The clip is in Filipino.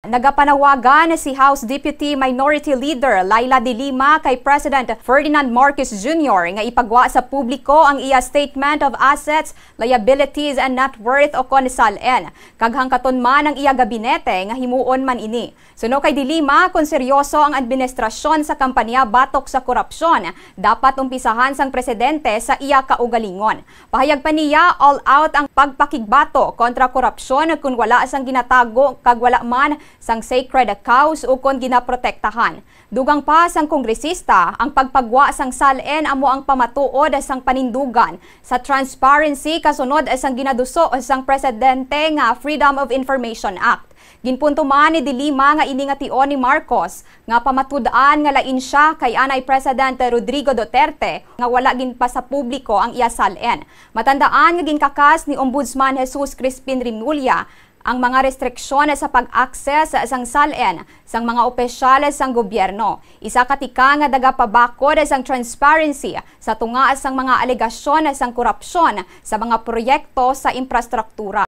Nagapanawagan si House Deputy Minority Leader Laila De Lima kay President Ferdinand Marcos Jr. nga ipagwa sa publiko ang iya Statement of Assets, Liabilities and Net Worth o kon SALN. Kaghang katon man ang iya gabinete nga himuon man ini. Suno kay De Lima, kung seryoso ang administrasyon sa kampanya batok sa korupsyon, dapat umpisahan sang presidente sa iya kaugalingon. Pahayag pa niya, all out ang pagpakigbato kontra korupsyon kung wala sang ginatago kag wala man sang sacred cause o kon ginaprotektahan. Dugang pa sang kongresista, ang pagpagwa sang SALN amo ang pamatuod sang panindugan sa transparency kasunod sang ginaduso sang presidente nga Freedom of Information Act. Ginpunto man ni De Lima nga ini nga tion ni Marcos nga pamatud-an nga lain siya kay anay President Rodrigo Duterte nga wala gin pa sa publiko ang iya SALN. Matandaan nga ginkakas ni Ombudsman Jesus Crispin Rimulya ang mga restriksyon sa pag-access sang SALN sang mga opisyal sang gobyerno. Isa katika nga dagapabakod sang transparency sa tunga sang mga alegasyon sang korupsyon sa mga proyekto sa infrastruktura.